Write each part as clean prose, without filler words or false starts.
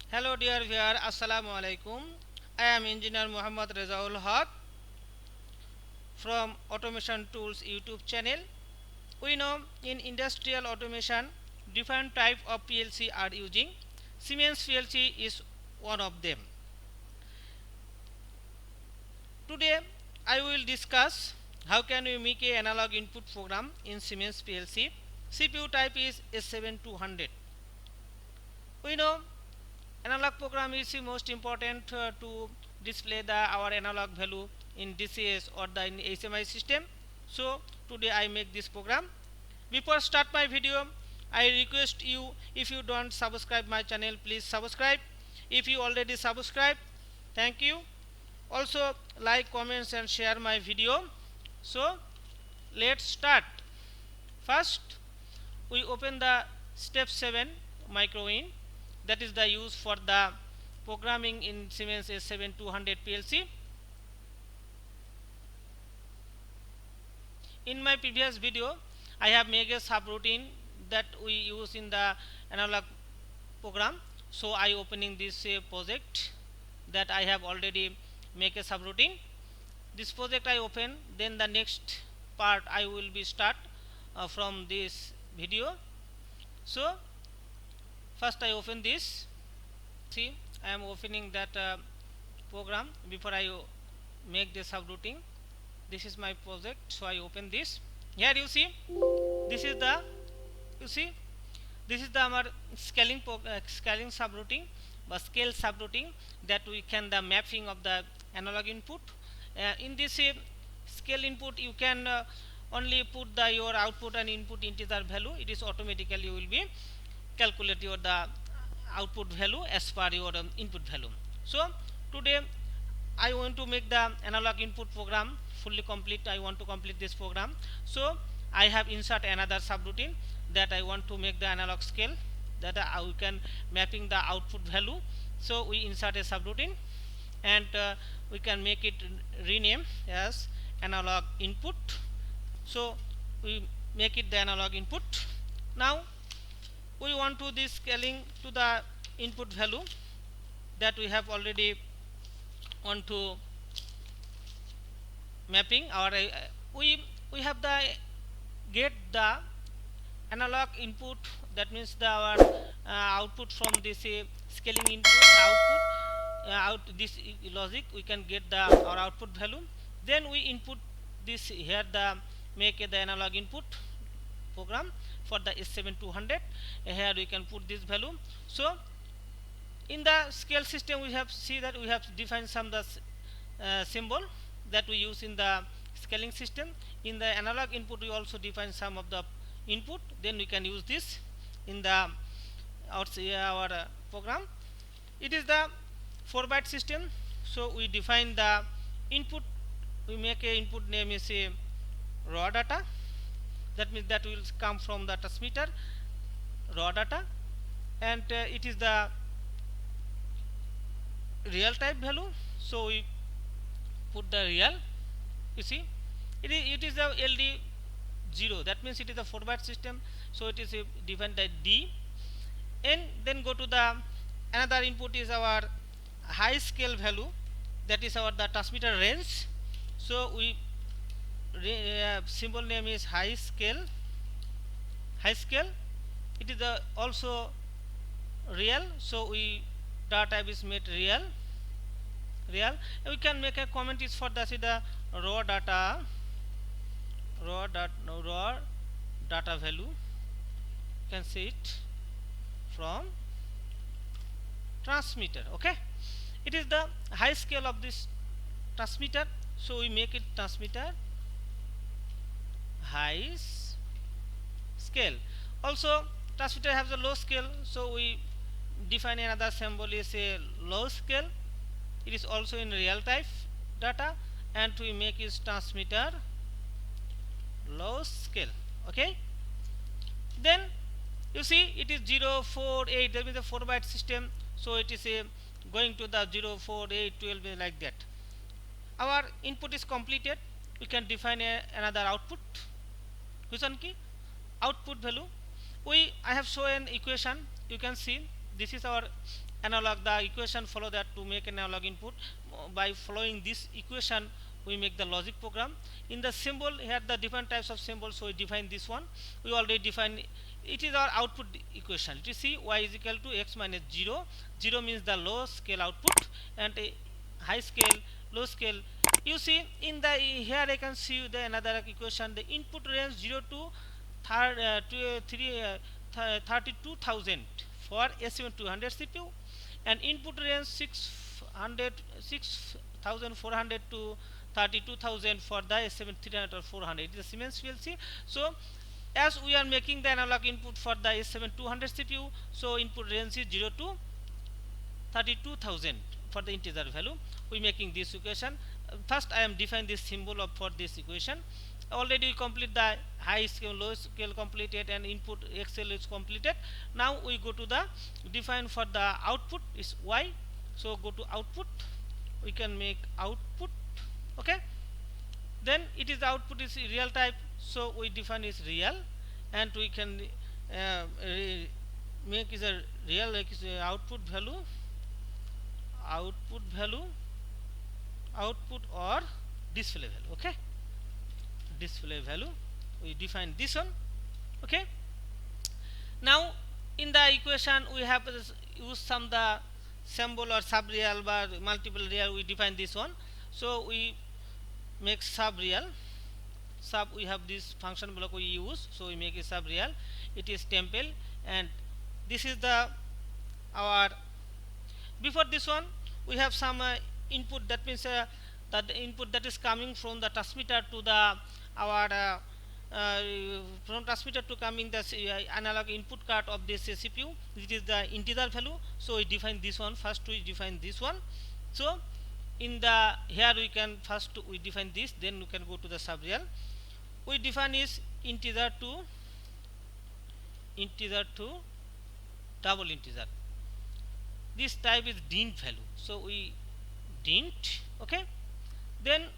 Hello dear viewer, Assalamu Alaikum. I am Engineer Muhammad Rezaul Haq from Automation Tools YouTube channel. We know in industrial automation different type of PLC are using. Siemens PLC is one of them. Today I will discuss how can we make a analog input program in Siemens PLC. CPU type is S7-200. We know analog program is the most important to display our analog value in DCS or the in HMI system. So today I make this program. Before start my video, I request you, if you don't subscribe my channel, please subscribe. If you already subscribe, thank you. Also like, comments and share my video. So let's start. First we open the step 7 MicroWIN, that is the use for the programming in Siemens S7-200 PLC. In my previous video I have made a subroutine that we use in the analog program. So I opening this project that I have already make a subroutine. This project I open, then the next part I will be start from this video. So first I open this. See, I am opening that program before I make the subroutine. This is my project, so I open this. Here you see, this is the this is the our scaling subroutine, but scale subroutine that we can the mapping of the analog input. In this scale input you can only put the your output and input integer value. It is automatically will be calculate your the output value as per your input value. So today I want to make the analog input program fully complete. I want to complete this program. So I have insert another subroutine that I want to make the analog scale that we can mapping the output value. So we insert a subroutine and we can make it rename as analog input. So we make it the analog input. Now we want to this scaling to the input value that we have already want to mapping our we have the get the analog input, that means the our output from this scaling input output out this logic we can get the our output value. Then we input this here the make the analog input program for the S7-200. Here we can put this value. So in the scale system we have see that we have defined some the symbol that we use in the scaling system. In the analog input we also define some of the input, then we can use this in the our program. It is the 4-byte system, so we define the input. We make a input name is a raw data, that means that will come from the transmitter raw data, and it is the real type value. So we put the real. You see, it is the LD0, that means it is a 4-byte system, so it is defined by D. And then go to the another input is our high scale value, that is our the transmitter range. So we symbol name is high scale. It is also real, so we data type is made real. We can make a comment is for the raw data value. You can see it from transmitter. Okay, it is the high scale of this transmitter, so we make it transmitter high scale. Also transmitter has a low scale, so we define another symbol is a low scale. It is also in real type data, and we make is transmitter low scale. Okay, then you see it is 048, that means a 4-byte system, so it is a going to the 04812 like that. Our input is completed. We can define another output. Which one key? Output value. I have shown an equation. You can see this is our analog the equation, follow that to make an analog input. By following this equation we make the logic program. In the symbol here the different types of symbols, so we define this one. We already define it is our output equation. You see y is equal to x minus 0. 0 means the low scale output and a high scale, low scale. You see in the here I can see the another equation, the input range 0 to 32,000 for S7-200 CPU and input range 6,400 to 32,000 for the S7-300 or 400. It is a Siemens PLC. So as we are making the analog input for the S7-200 CPU, so input range is 0 to 32,000 for the integer value. We making this equation. First I am define this symbol of for this equation. Already we complete the high scale, low scale completed and input Excel is completed. Now we go to the define for the output is y. So go to output, we can make output. Okay, then it is the output is real type, so we define is real and we can make is a real like is a output value output or display value. Okay, display value we define this one. Okay, now in the equation we have use some the symbol or sub real or multiple real, we define this one. So we make sub real, sub we have this function block we use, so we make a sub real. It is temple and this is the our before this one we have some input, that means that the input that is coming from the transmitter to the our from transmitter to coming the analog input card of this CPU, which is the integer value. So we define this one. First we define this one. So in the here we can first we define this, then we can go to the sub real. We define is integer to double integer. This type is dint value, so we dint. Okay, then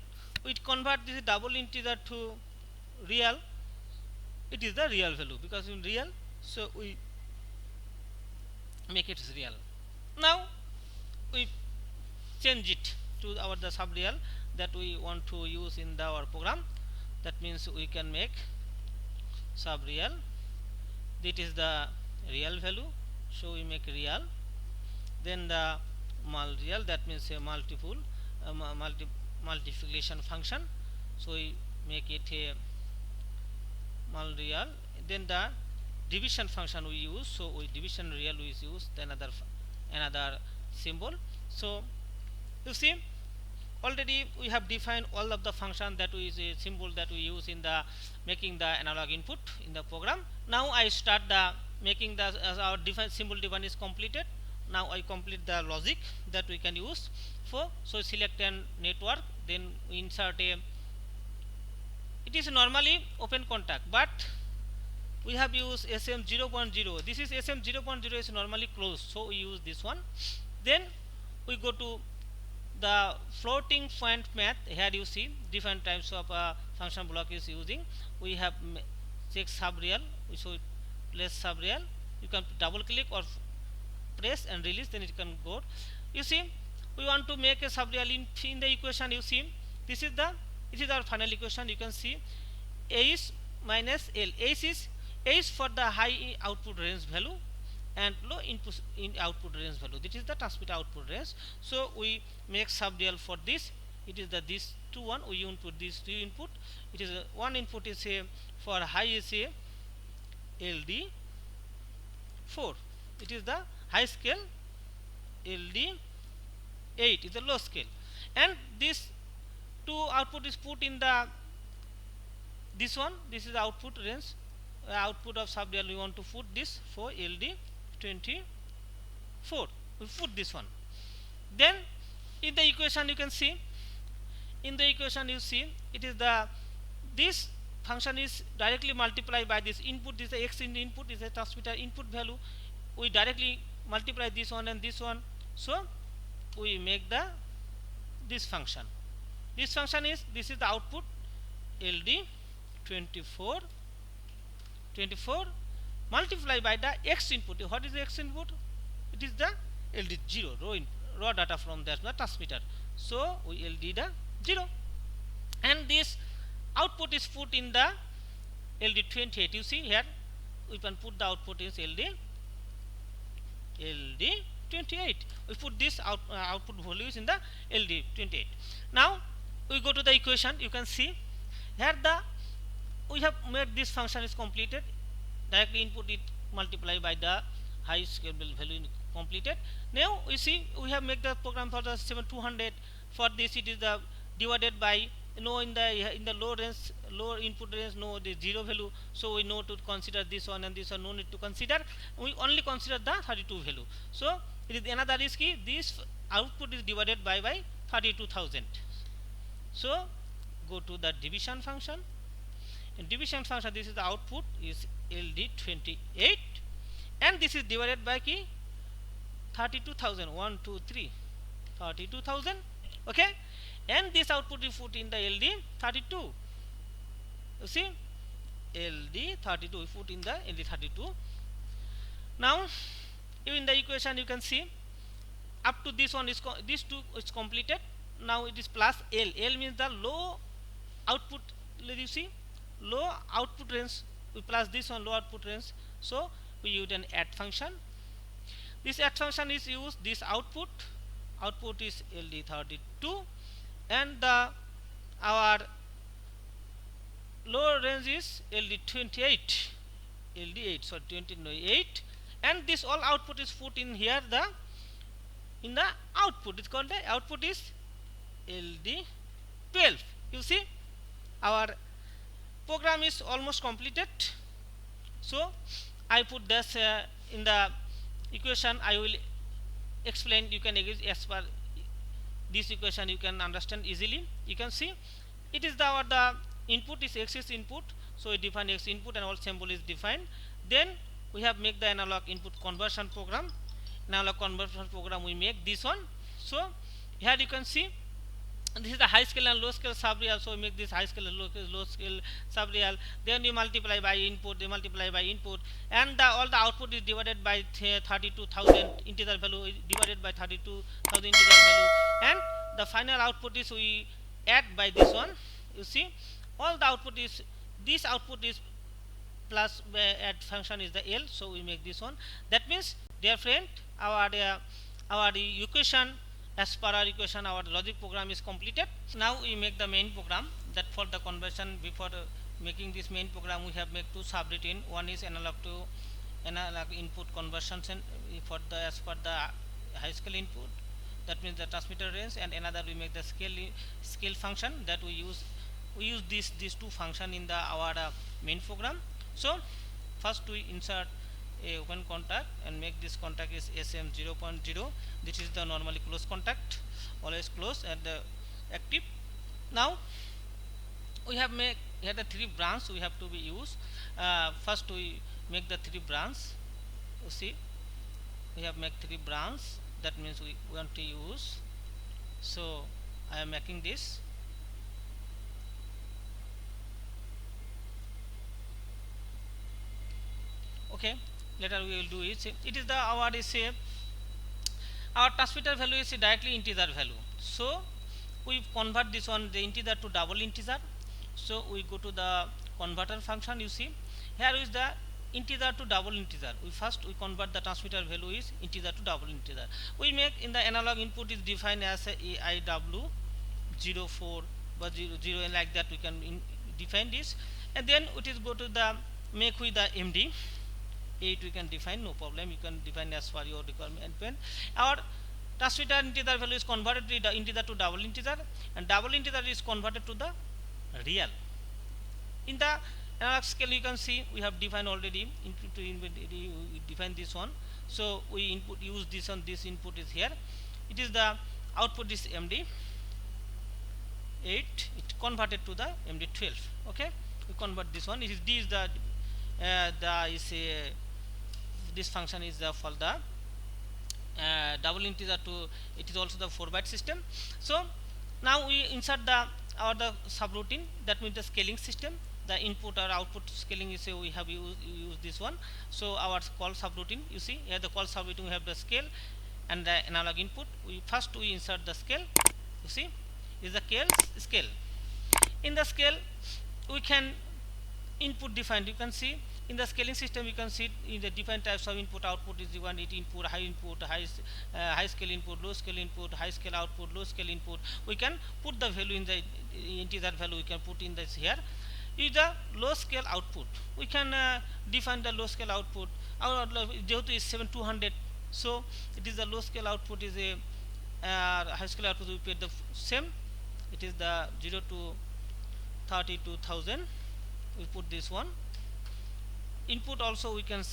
we convert this double integer to real. It is the real value because in real, so we make it real. Now we change it to our the sub real that we want to use in our program. That means we can make sub real, that is the real value, so we make real. Then the mul real, that means a multiplication function, so we make it a mul real. Then the division function we use, so we division real we use another symbol. So you see already we have defined all of the function that is a symbol that we use in the making the analog input in the program. Now I start the making the our define symbol define is completed. Now I complete the logic that we can use for. So select a network, then we insert a, it is normally open contact, but we have used SM0.0. This is SM0.0 is normally closed, so we use this one. Then we go to the floating point math. Here you see different types of function block is using. We have check sub real, so place sub real. You can double click or press and release, then it can go. You see we want to make a sub real in the equation. You see this is our final equation. You can see A is minus L. A is for the high output range value and low input in output range value. This is the transmitter output range. So we make sub real for this. It is the this two one. We input these two input. It is one input is a for high is a LD4. It is the high scale. LD8 is the low scale, and this two output is put in the this one. This is the output range, output of sub real. We want to put this for LD24. We put this one. Then in the equation you can see, in the equation you see it is the this function is directly multiplied by this input. This is the x in the input, is a transmitter input value. We directly multiply this one and this one, so we make the this function. This function is, this is the output LD24 multiplied by the x input. What is the x input? It is the LD 0, raw data from the transmitter. So we LD the 0, and this output is put in the LD28. You see here we can put the output is LD28. We put this output values in the LD28. Now we go to the equation. You can see here we have made this function is completed. Directly input it multiply by the high scale value completed. Now we see we have made the program for the 7-200. For this it is the divided by in the low input range, the 0 value. So we know to consider this one and this one, no need to consider. We only consider the 32 value. So it is another is key. This output is divided by 32,000. So go to the division function. In division function, this is the output is LD28, and this is divided by key 32,000. 1, 2, 3, 32,000. Okay, and this output is put in the LD32. You see, LD32 we put in the LD32. Now in the equation you can see up to this one is this two is completed. Now it is plus L. L means the low output. You see, low output range. We plus this one low output range. So we use an add function. This add function is used. This output is LD32, and our lower range is LD28. LD8, so 28, and this all output is put in here. In the output, it's called the output is LD12. You see, our program is almost completed. So I put this in the equation. I will explain. You can as per this equation you can understand easily. You can see it is the input is X is input. So we define X input and all symbol is defined. Then we have make the analog input conversion program. Analog conversion program we make this one. So here you can see this is the high scale and low scale subreal. So we make this high scale and low scale subreal. Then you multiply by input. They multiply by input, and all the output is divided by 32,000 integer value divided by 32,000 integer value, and the final output is we add by this one. You see, all the output is this output is plus add function is the L. So we make this one. That means, dear friend, our equation, as per our equation, our logic program is completed. Now we make the main program. That for the conversion, before making this main program, we have made two subroutine. One is analog to analog input conversion for the as per the high scale input. That means the transmitter range, and another we make the scale function that we use. We use these two function in our main program. So first we insert a open contact and make this contact is SM0.0. This is the normally close contact, always close and active. Now we have make here the three branch we have to be used. First we make the three branch. You see, we have make three branch. That means we want to use. So I am making this. Okay, later we will do it. It is our transmitter value is directly integer value. So we convert this one the integer to double integer. So we go to the converter function. You see, here is the integer to double integer. We convert the transmitter value is integer to double integer. We make in the analog input is defined as a AIW04 but 0 and like that we can define this, and then it is go to the make with the MD 8 we can define, no problem. You can define as per your requirement. Our transmitter integer value is converted to the integer to double integer, and double integer is converted to the real. In the analog scale you can see we have defined already we define this one. So we use this one. This input is here. It is the output is MD 8. It converted to the MD12. Okay, we convert this one. It is this function is for the double integer to, it is also the 4-byte system. So now we insert the subroutine, that means the scaling system. The input or output scaling is we have used this one. So our call subroutine, you see here the call subroutine we have the scale and the analog input. We first insert the scale. You see, is the scale. In the scale, we can input defined. You can see in the scaling system, you can see in the different types of input. Output is the one, it input, high scale input, low scale input, high scale output, low scale input. We can put the value in the integer value. We can put in this here. Is the low scale output. We can define the low scale output. Our jehetu is 7-200, so it is the low scale output is a high scale output. We put the same. It is the 0 to 32,000. We put this one. Input also we can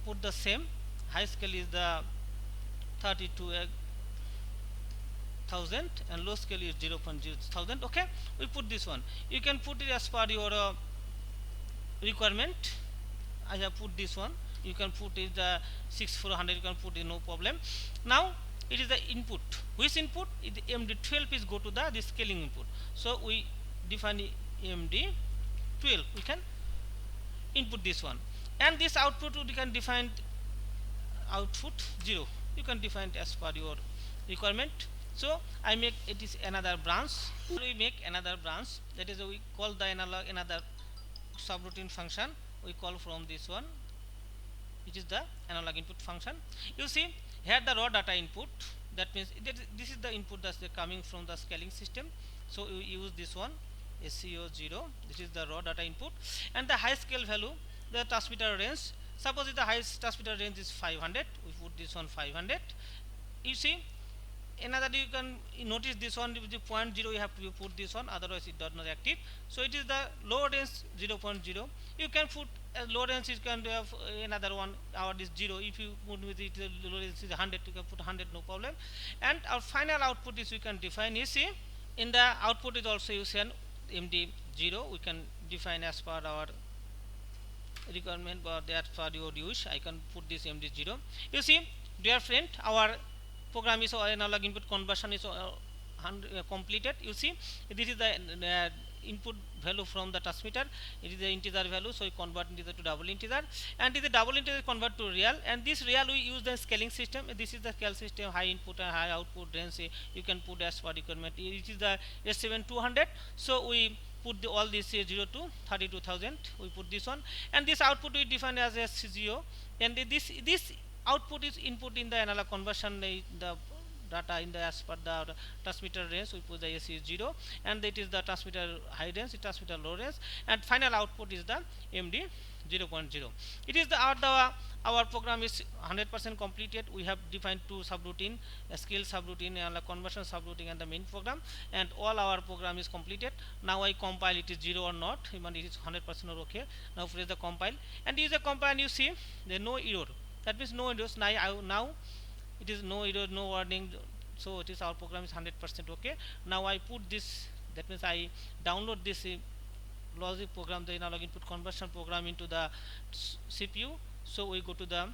put the same. High scale is the 32,000 and low scale is 0.0,000. Okay, we put this one. You can put it as per your requirement. I have put this one. You can put it the 6400. You can put it, no problem. Now it is the input. Which input? It MD12 is go to the this scaling input. So we define MD12. We can input this one, and this output we can define output 0. You can define it as per your requirement. So I make it is another branch. We make another branch, that is we call the analog another subroutine function. We call from this one. It is the analog input function. You see here the raw data input. That means this is the input that's coming from the scaling system. So we use this one. SCO0, this is the raw data input, and the high scale value, the transmitter range. Suppose if the highest transmitter range is 500, we put this one 500. You see, another you can notice this one with the 0.0, you have to put this one, otherwise it does not active. So it is the low range 0.0. You can put low range, you can have another one. Our is 0. If you put with it low range is 100, you can put 100, no problem. And our final output is we can define. You see, in the output is also you can MD0. We can define as per our requirement, but that for your use I can put this MD0. You see, dear friend, our program is analog input conversion is completed. You see, this is the input value from the transmitter. It is the integer value, so we convert integer to double integer, and this is double integer convert to real, and this real we use the scaling system. This is the scale system, high input and high output range. You can put as per requirement. It is the S7-200. So we put all this 0 to 32,000. We put this one, and this output we define as SCO, and this output is input in the analog conversion, the data in the as per the transmitter range. We put the SC0, and it is the transmitter high range, transmitter low range, and final output is the MD 0.0. It is the our program is 100% completed. We have defined two subroutine, a scale subroutine and a conversion subroutine, and the main program, and all our program is completed. Now I compile it is 0 or not, even it is 100% or okay. Now press the compile, and use the compile. You see there no error. That means no errors. Now it is no error, no warning. So it is our program is 100% okay. Now I put this. That means I download this logic program, the analog input conversion program, into the CPU. So we go to the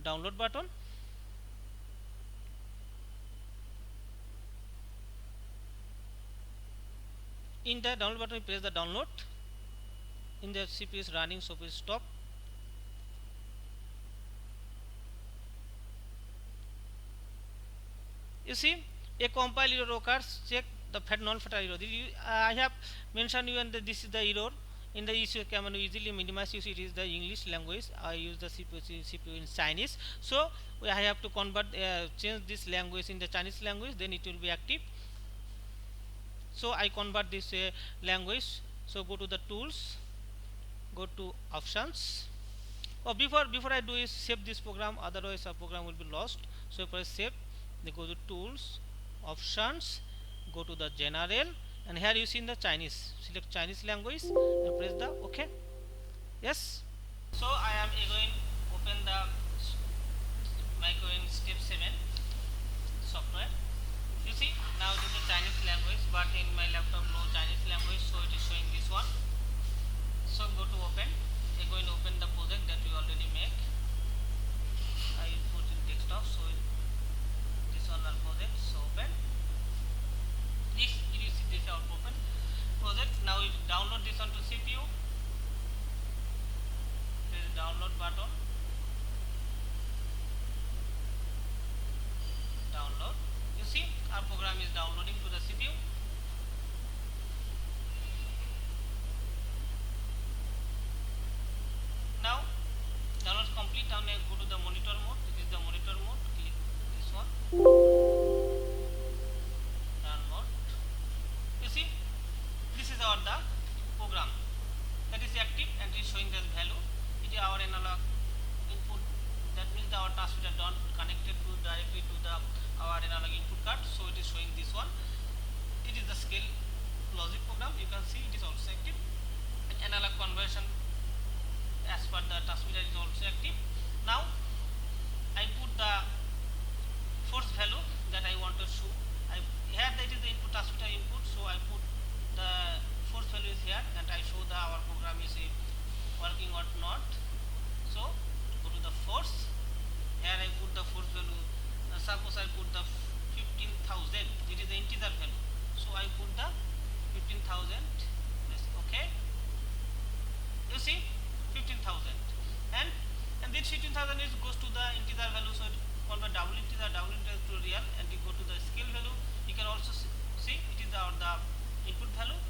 download button. In the download button, we press the download. In the CPU is running, so we stop. You see, a compile error occurs. Check the non-fatal error. I have mentioned you, and this is the error. In the issue command, easily minimize. You see, it is the English language. I use the CPU in Chinese. So I have to convert, change this language in the Chinese language. Then it will be active. So I convert this language. So go to the tools, go to options. Oh, before I do is save this program. Otherwise, our program will be lost. So press save. Then go to tools, options, go to the general, and here you see in the Chinese, select Chinese language and press the OK. Yes. So I am going to open the MicroWIN Step 7 software. You see, now it is the Chinese language, but in my laptop no Chinese language, so it is showing this one. So go to open. I am going to open the project that we already make. I put in desktop, so this one are project. So open. This you see this our open project. Now we download this onto CPU. There is download button. program is downloading to the CPU. Now download complete. Now go to the monitor mode. This is the monitor mode. Click this one. Download. You see, this is our the program that is active and is showing this value. It is our analog input. That means our transmitter not connected to directly to the our analog input card. So it is showing this one. It is the scale logic program. You can see it is also active. And analog conversion as per the transmitter is also active. Now I put the force value that I want to show. Here that is the input transmitter input, so I put the force value is here and I show the our program is working or not. So go to the force. Here I put the force value. Suppose I put the 15,000. It is the integer value. So I put the 15,000. Yes, okay. You see 15,000 and this 15,000 is goes to the integer value, so it convert double integer to real and you go to the scale value. You can also see it is the input value.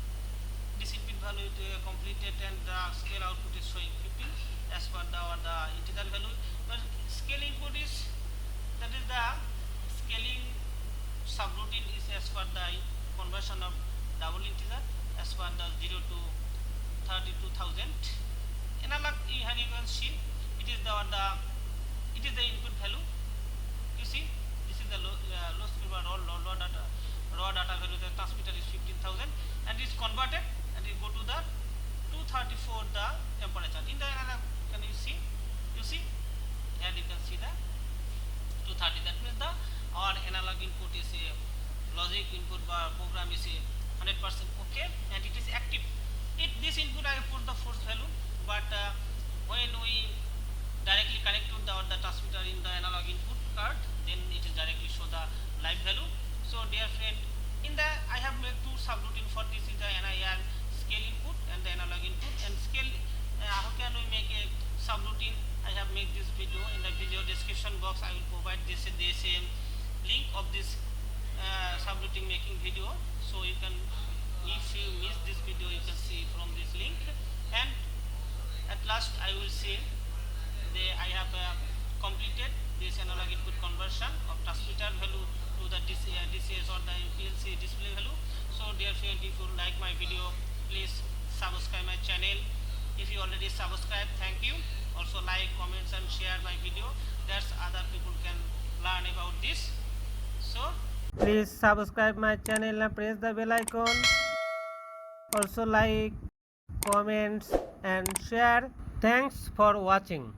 This input value is completed and the scale output is showing 15 as per the integer value. But scale input is that is the scaling subroutine is as per the conversion of double integer as per the 0 to 32,000. Analog here you can see it is the input value. You see this is the low speed raw data value. The transmitter is 15,000 and is converted and you go to the 234 the temperature in the analog. Can you see here you can see the 230. That means the our analog input is a logic input program is a 100% okay and it is active. This input I put the force value, but when we directly connect to the transmitter in the analog input card, then it is directly show the live value. So dear friend, in the I have made two subroutine for this is the NIR scale input and the analog input and scale. How can we make a subroutine? I have made this video. In the video description box I will provide this link of this subroutine making video, so you can, if you miss this video, you can see from this link. And at last I will say I have completed this analog input conversion of transmitter value to the DCS or the PLC display value. So dear friend, if you like my video, please subscribe my channel. If you already subscribe, thank you. Also like, comments and share my video. That's other people can learn about this. So please subscribe my channel and press the bell icon. Also like, comments and share. Thanks for watching.